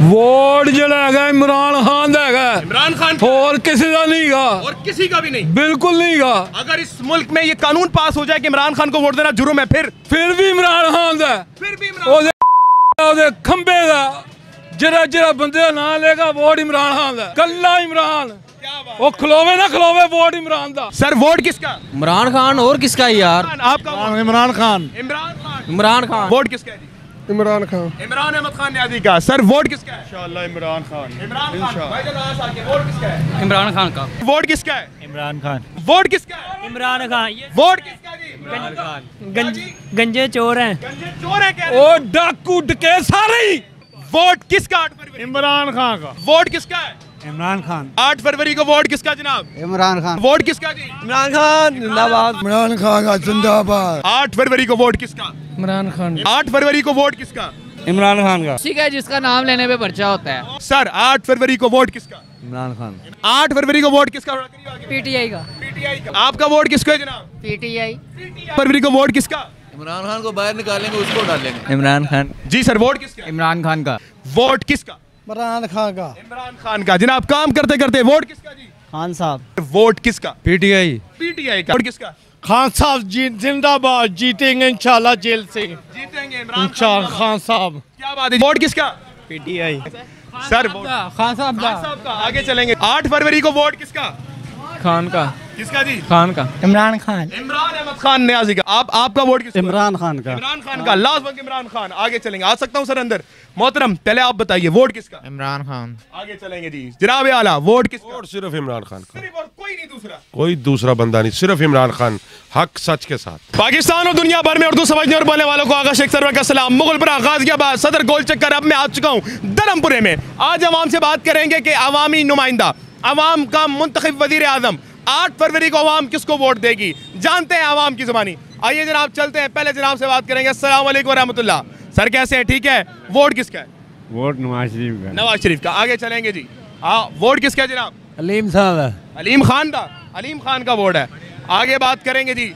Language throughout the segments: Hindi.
वोट जड़ा है इमरान खान दा है। इमरान खान और किसी का नहीं गा, और किसी का भी नहीं, बिल्कुल नहीं गा। अगर इस मुल्क में ये कानून पास हो जाए कि इमरान खान को वोट देना जुर्म है, फिर भी इमरान खान दा, फिर भी इमरान ओदे खंबे दा जरा जरा बंदे का नाम लेगा वोट इमरान खान दा, कल्ला इमरान। वो खलोवे ना खलोवे वोट इमरान दा। सर वोट किसका? इमरान खान। और किसका यार? आपका इमरान खान। इमरान खान। वोट किसका है जी? इमरान खान। इमरान अहमद खान न्याजी का। सर वोट किसका है? इंशाअल्लाह इमरान खान। इमरान खान। भाईजान आशा के वोट किसका है? इमरान खान का। वोट किसका है? इमरान खान। वोट किसका है? इमरान खान। वोट किसका जी? इमरान खान। गंजे चोर हैं। गंजे चोर है क्या? ओ डाकू डके सारे ही। वोट किसका 8 फरवरी? इमरान खान का। वोट किसका है? इमरान खान। 8 फरवरी को वोट किसका जनाब? इमरान खान। वोट किसका जी? इमरान खान जिंदाबाद। इमरान खान का जिंदाबाद। 8 फरवरी को वोट किसका? इमरान खान। 8 फरवरी को वोट किसका? इमरान खान का। ठीक है, जिसका नाम लेने पे पर्चा होता है। सर 8 फरवरी को वोट किसका? इमरान खान। 8 फरवरी को वोट किसका? पीटीआई का। पीटीआई का। आपका वोट किसको है जनाब? पीटीआई। फरवरी को वोट किसका? इमरान खान को बाहर निकालेंगे, उसको डालेंगे। इमरान खान। जी सर वोट किसका? इमरान खान का। वोट किसका? इमरान खान का। इमरान खान का। जनाब काम करते करते वोट किसका जी? खान साहब। वोट किसका? पीटीआई। पीटीआई का। वोट किसका? खान साहब जिंदाबाद, जीतेंगे इंशाल्लाह जेल से। जीतेंगे इमरान इंशाल्लाह खान साहब। क्या बात है? वोट किसका? पीटीआई। सर वोट खान साहब साहब का। आगे चलेंगे। 8 फरवरी को वोट किसका? खान का। किसका जी? खान का। इमरान खान। इमरान अहमद खान न्याजी का। आपका वोट किसका? इमरान खान का। इमरान खान का। लास्ट वक्त इमरान खान। आगे चलेंगे। आ सकता हूँ सर अंदर? मोहतरम पहले आप बताइए वोट किसका? इमरान खान। आगे चलेंगे जी। जनाब आला वोट किसका? वोट सिर्फ इमरान खान का, सिर्फ और कोई नहीं दूसरा। कोई दूसरा बंदा नहीं, सिर्फ इमरान खान, हक सच के साथ। पाकिस्तान और दुनिया भर में उर्दू समझने और बोलने वालों को आगा शेख सरवर का सलाम। मुगलपुरा, गाजियाबाद, सदर, गोल चक्कर, अब मैं आ चुका हूँ धर्मपुरे में। आज आवाम से बात करेंगे कि अवामी नुमाइंदा, अवाम का मुंतखब वजीर आजम 8 फरवरी को अवाम किसको वोट देगी, जानते हैं अवाम की जुबानी। आइए जनाब चलते हैं, पहले जनाब से बात करेंगे। अस्सलाम वालेकुम रहमतुल्लाह। सर कैसे हैं? ठीक है। वोट किसका है? वोट नवाज शरीफ का। नवाज शरीफ का। आगे चलेंगे जी। हाँ वोट किसका है जनाब? अलीम साहब। अलीम खान का। अलीम खान का वोट है। आगे बात करेंगे जी,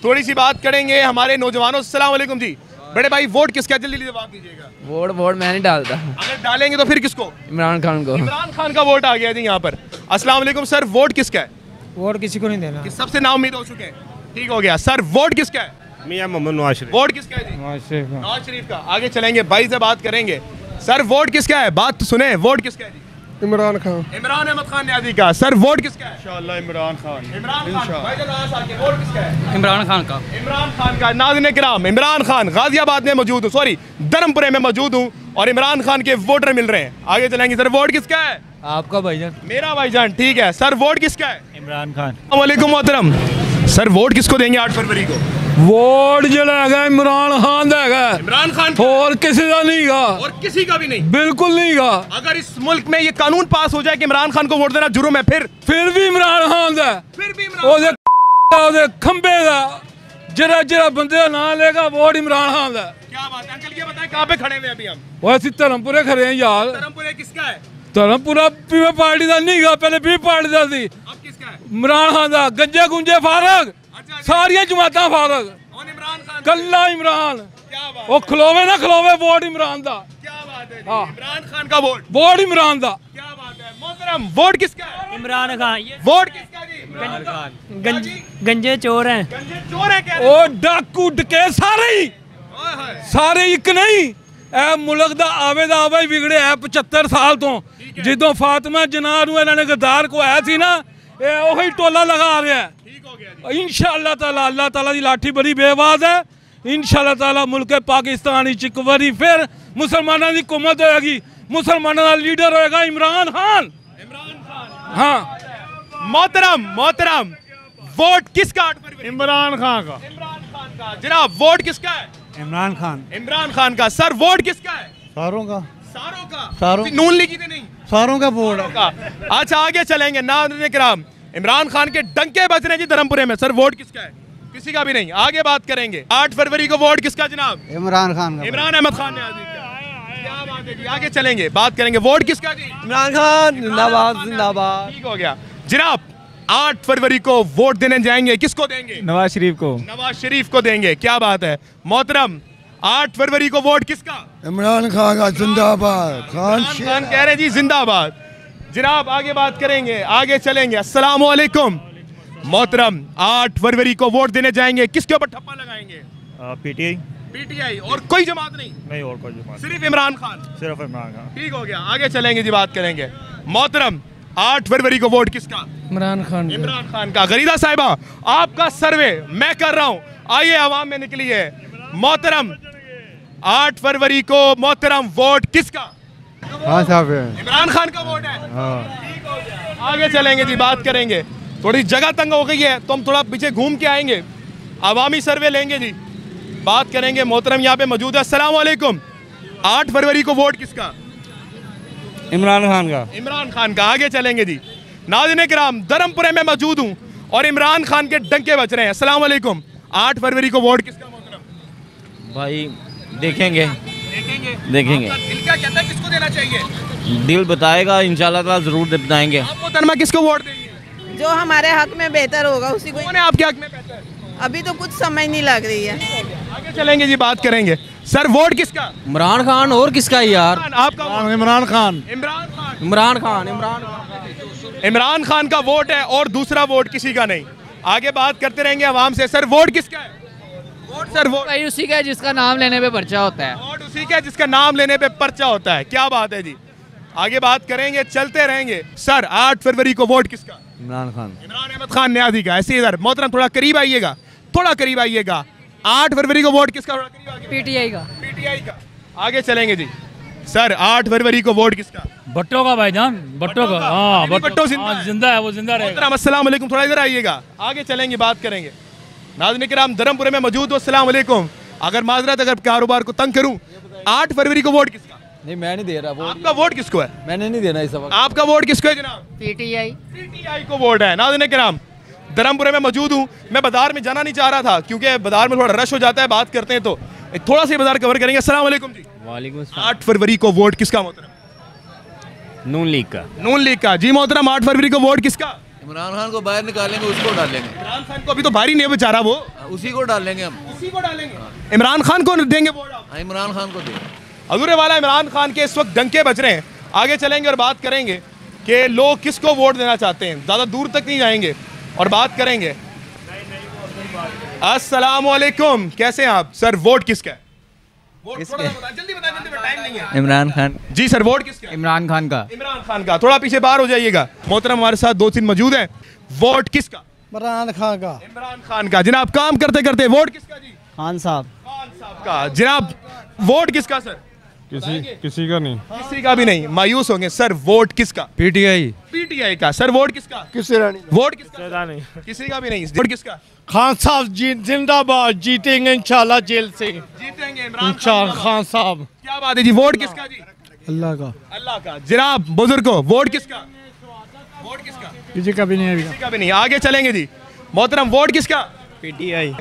थोड़ी सी बात करेंगे हमारे नौजवानों। अस्सलाम वालेकुम जी। बड़े भाई वोट किसका? जल्दी जवाब दीजिएगा। वोट मैं नहीं डालता। अगर डालेंगे तो फिर किसको? इमरान खान को। इमरान खान का वोट आ गया जी यहाँ पर। अस्सलाम वालेकुम सर, वोट किसका है? वोट किसी को नहीं देना। कि सबसे नाउम्मीद हो चुके हैं। ठीक हो गया सर। वोट किसका है? मियां मोहम्मद नवाज शरीफ। वोट किसका है जी? नवाज शरीफ का। आगे चलेंगे, भाई से बात करेंगे। सर वोट किसका है? बात तो सुने। वोट किसका है जी? इमरान खान। इमरान अहमद खान न्याजी का। सर वोट किसका है? इंशाल्लाह इमरान खान। इमरान खान। भाईजान आशा के वोट किसका है? इमरान खान का। इमरान खान का। नाज़रीन किराम, इमरान खान गाजियाबाद में मौजूद हूँ, सॉरी धर्मपुरे में मौजूद हूँ और इमरान खान के वोटर मिल रहे हैं। आगे चलेंगे। सर वोट किसका है? आपका भाईजान। मेरा भाईजान। ठीक है सर। वोट किसका है? इमरान खान। वालेकुम मोहतरम। सर वोट किसको देंगे 8 फरवरी को? वोट जड़ा है इमरान खान दा है। इमरान खान। और किसी का नहीं गा, और किसी का भी नहीं, बिल्कुल नहीं गा। अगर इस मुल्क में ये कानून पास हो जाए कि इमरान खान को वोट देना जुर्म है, फिर भी इमरान खान दा, फिर भी इमरान ओदे खंबे दा जरा जरा बंदे का नाम लेगा वोट इमरान खान दा। क्या बात है अंकल? ये बताएं कहाँ पे खड़े हुए अभी हम? वैसे धर्मपुरे खड़े हैं यार। धर्मपुरे किसका है? धर्मपुरा पीवे पार्टी का नहीं गा, पहले पी पार्टी का सी। अब किसका है? इमरान खान दा। गंजे गुंजे फारग, सारिया जमाता फारग, और इमरान खान। कल्ला इमरान। क्या बात वो खलोवे ना खलोवे वोट इमरान दा। क्या बात है जी? हाँ। इमरान खान का वोट इमरान दा। क्या बात है मोहतरम? वोट किसका है? इमरान खान। वोट किसका जी? इमरान खान। गंजे चोर हैं। गंजे चोर है क्या? ओ डाकू डके सारे ही, ओए होए। सारे एक नहीं। ए मुल्क दा आवे दा आवा ही बिगड़े है 75 साल तो। जिदों फातिमा जनाह नूं इन्हां ने गद्दार को आया सी ना, ये ओही टोला लगा रहा है। ठीक हो गया जी। इंशाअल्लाह ताला, अल्लाह ताला दी लाठी बड़ी बेवाज है। इंशाअल्लाह ताला मुल्क पाकिस्तान एक बारी फिर मुसलमानों की हुकूमत होगी, मुसलमानों का लीडर होगा इमरान खान। इमरान खान। हाँ मोहतरम मोहतरम, वोट किसका 8 फरवरी? इमरान खान का। इमरान खान का। जनाब वोट किसका है? इमरान खान। इमरान खान का। सर वोट किसका है? सारों का। सारों का। सारों। नून लीगी थे नहीं, सारों का वोट है। का। अच्छा आगे चलेंगे। नाज़रीन किराम, इमरान खान के डंके बज रहे हैं जी धर्मपुरे में। सर वोट किसका है? किसी का भी नहीं। आगे बात करेंगे। 8 फरवरी को वोट किसका जनाब? इमरान खान का। इमरान अहमद खान न्याजी का। क्या बात है जी? आगे चलेंगे, बात करेंगे। वोट किसका जी? इमरान खान जिंदाबाद जिंदाबाद। ठीक हो गया जनाब। 8 फरवरी को वोट देने जाएंगे, किसको देंगे? नवाज शरीफ को। नवाज शरीफ को देंगे। क्या बात है मोहतरम। 8 फरवरी को वोट किसका? इमरान खान का जिंदाबाद। खान खान कह रहे जी जिंदाबाद। जनाब आगे बात करेंगे, आगे चलेंगे। अस्सलाम वालेकुम मोहतरम, 8 फरवरी को वोट देने जाएंगे, किसके ऊपर ठप्पा लगाएंगे? पीटीआई। पीटीआई और कोई जमात नहीं? नहीं और कोई जमात, सिर्फ इमरान खान। सिर्फ इमरान खान। ठीक हो गया, आगे चलेंगे जी, बात करेंगे। मोहतरम 8 फरवरी को वोट किसका? इमरान खान इमरान खान का। गरीदा साहिबा आपका सर्वे मैं कर रहा हूँ, आइए आवाम में निकलिए। मोहतरम 8 फरवरी को मोहतरम वोट किसका? हाँ साहब इमरान खान का वोट है। ठीक हो गया, आगे चलेंगे जी, बात करेंगे। थोड़ी जगह तंग हो गई है तो हम थोड़ा पीछे घूम के आएंगे, अवामी सर्वे लेंगे जी, बात करेंगे। मोहतरम यहाँ पे मौजूद है। अस्सलाम वालेकुम, 8 फरवरी को वोट किसका? इमरान खान का। इमरान खान का। आगे चलेंगे जी। नाज़रीन किराम, धर्मपुरे में मौजूद हूँ और इमरान खान के डंके बज रहे हैं। अस्सलाम वालेकुम, 8 फरवरी को वोट किसका मोहतरम? भाई देखेंगे आपका दिल क्या कहता है, किसको देना चाहिए? दिल बताएगा, इंशाल्लाह ताला जरूर बताएंगे। आप मोहतरमा किसको वोट देंगे? जो हमारे हक में बेहतर होगा उसी को। कौन है आपके हक में बेहतर? अभी तो कुछ समझ नहीं लग रही है। आगे चलेंगे जी, बात करेंगे। सर वोट किसका? इमरान खान और किसका यार? आपका वोट? इमरान खान। इमरान खान। इमरान खान इमरान खान का वोट है और दूसरा वोट किसी का नहीं। आगे बात करते रहेंगे आवाम से। सर वोट किसका है? वोट सर वोट उसी का जिसका नाम लेने पे पर्चा होता है। वोट उसी का जिसका नाम लेने पे पर्चा होता है। क्या बात है जी, आगे बात करेंगे, चलते रहेंगे। सर 8 फरवरी को वोट किसका? इमरान खान। इमरान अहमद खान न्याजी का। ऐसे इधर मोहतरम थोड़ा करीब आइएगा, थोड़ा करीब आइएगा। 8 फरवरी को वोट किसका? पीटीआई का। पीटीआई का। आगे चलेंगे जी। सर 8 फरवरी को वोट किसका? भट्टो का भाईजान, भट्टो का। हाँ भट्टो जिंदा है, वो जिंदा रहेगा। मोहतरम अस्सलाम वालेकुम, थोड़ा इधर आइएगा, आगे चलेंगे, बात करेंगे। नाज़रीन किराम, धर्मपुरे में मौजूद हो। अस्सलाम वालेकुम। अगर माजरत, अगर कारोबार को तंग करूं, 8 फरवरी को वोट किसका? नहीं मैं नहीं दे रहा वोट। आपका वोट किसको है? मैंने नहीं देना इस वक्त। आपका वोट किसको है जनाब? पीटीआई। पीटीआई को वोट है। नाज़रीन किराम, धर्मपुरे में मौजूद हूँ। मैं बाजार में जाना नहीं चाह रहा था क्योंकि बाजार में थोड़ा रश हो जाता है, बात करते हैं तो थोड़ा सा बाजार कवर करेंगे। अस्सलाम वालेकुम जी। वालेकुम 8 फरवरी को वोट किसका मोहतरम? नून लीग का। नून लीग का। जी मोहतरम, 8 फरवरी को वोट किसका? इमरान खान को बाहर निकालेंगे, उसको डालेंगे। इमरान खान को अभी तो भारी नहीं है बेचारा, वो उसी को डालेंगे हम। उसी को डालेंगे। इमरान खान को देंगे वोट आप? इमरान खान को देंगे। हजूर वाला इमरान खान के इस वक्त डंके बज रहे हैं। आगे चलेंगे और बात करेंगे कि लोग किसको वोट देना चाहते हैं। ज़्यादा दूर तक नहीं जाएंगे और बात करेंगे। अस्सलाम वालेकुम, कैसे हैं आप? सर वोट किसका है? जल्दी बताएं, टाइम नहीं है। इमरान खान। जी सर, वोट किसका है? इमरान खान का। इमरान खान का। थोड़ा पीछे बाहर हो जाइएगा। मोहतरम हमारे साथ 2-3 मौजूद हैं। वोट किसका? इमरान खान का। इमरान खान का। जनाब काम करते करते वोट किसका जी? खान साहब। खान साहब का। जनाब वोट किसका सर? किसी का नहीं। किसी का भी नहीं, मायूस होंगे। सर वोट किसका? पीटीआई। पीटीआई का। सर वोट किसका? किसी रानी। वोट किसका? नहीं, किसी का भी नहीं। वोट किसका? खान साहब जिंदाबाद, जीतेंगे इंशाल्लाह जेल से। जीतेंगे इमरान खान साहब। क्या बात है जी, वोट किसका जी? अल्लाह का। अल्लाह का। जनाब बुजुर्गो, वोट किसका? वोट किसका? किसी का भी नहीं। किसी का भी नहीं। आगे चलेंगे जी। मोहतरम वोट किसका? पीटीआई।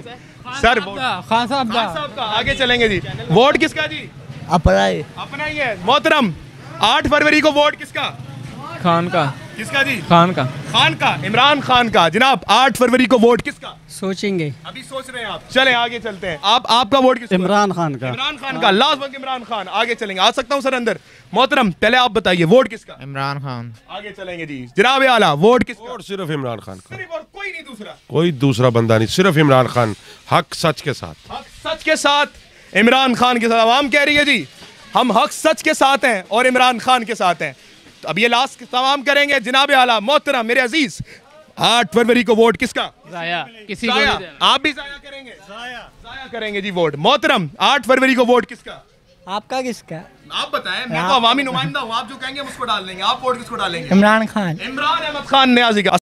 सर वोट खान साहब साहब का। आगे चलेंगे जी। वोट किसका जी? अपना अपना ही है। मोहतरम 8 फरवरी को वोट किसका? खान का। किसका जी? खान का। खान का। इमरान खान का। जनाब 8 फरवरी को वोट किसका? सोचेंगे। अभी सोच रहे हैं आप। चलें आगे चलते हैं। आपका वोट किसका? इमरान खान का। इमरान खान का। लास्ट वक्त इमरान खान। आगे चलेंगे। आ सकता हूँ सर अंदर? मोहतरम पहले आप बताइए वोट किसका? इमरान खान। आगे चलेंगे जी। जनाब आला वोट किसका? और सिर्फ इमरान खान का, सिर्फ और कोई नहीं दूसरा। कोई दूसरा बंदा नहीं, सिर्फ इमरान खान। हक सच के साथ। हक सच के साथ इमरान खान के साथ। आवाम कह रही है जी हम हक सच के साथ हैं और इमरान खान के साथ हैं। तो अब ये लास्ट तमाम करेंगे। जनाब आला मोहतरम मेरे अजीज, 8 फरवरी को वोट किसका? जाया। किसी को जाया। नहीं देना। आप भी जाया करेंगे? जाया करेंगे जी वोट। मोहतरम 8 फरवरी को वोट किसका? आपका किसका? आप बताएं, मैं तो अवामी नुमाइंदा हूँ, आप जो कहेंगे हम उसको डाल देंगे। आप वोट किसको डालेंगे? इमरान खान। इमरान अहमद खान न्याजी का।